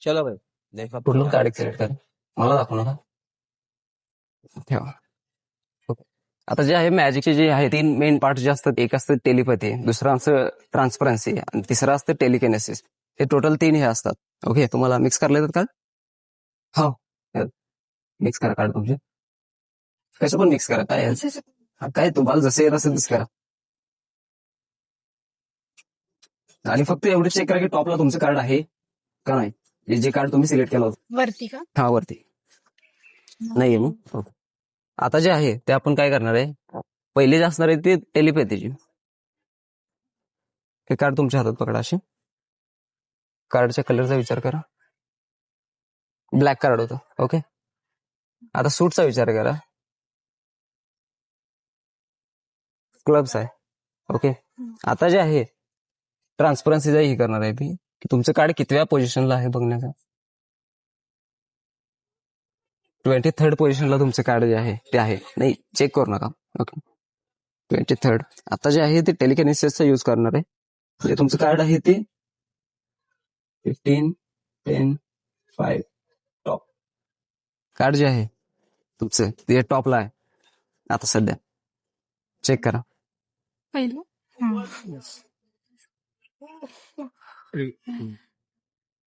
चलो भाई देखा पूर्ण कार्ड सिलेक्ट करा. मला दाखवणार का? ठेवा. ओके. आता जे आहे मॅजिकचे जे आहे 3 मेन पार्ट जे असतात, एक असतं टेलिपॅथी, दुसरं असं ट्रान्सपरन्सी आणि तिसरं असतं टेलिकिनेसिस. हे टोटल 3 हे असतात. ओके, तुम्हाला मिक्स करले जातात का? हो, मिक्स करा कार्ड तुमचे. कसं पण मिक्स करा, काय तुम्हाला जसे येत असेल तसं करा. आणि फक्त एवढं चेक करा की टॉपला तुमचं कार्ड आहे का नाही. जे कार्ड तुम्ही सिलेक्ट केलं होतं वरती का? हा वरती नाहीये मग. ओके. आता जे आहे ते आपण काय करणार आहे, पहिले जे असणार आहे ते टेलिपॅथीची. हे कार्ड तुमच्या हातात पकडा. असे कार्डच्या कलरचा विचार करा. ब्लॅक कार्ड होतं. ओके. आता सूटचा विचार करा. क्लब्स आहे. ओके. आता जे आहे ट्रान्सपरन्सीचा ही करणार आहे ती की तुमचं कार्ड कितव्या पोझिशनला आहे बघण्याचा. 23rd पोझिशनला तुमचं कार्ड जे आहे ते आहे. नाही, चेक करू नका. ओके. 23rd. आता जे आहे ते टेलिकिनेसिसचा यूज करणार आहे. म्हणजे तुमचं कार्ड आहे ते 15, 10, 5 टॉप. कार्ड जे आहे तुमचं ते टॉपला आहे आता सध्या. चेक करा. पहिलं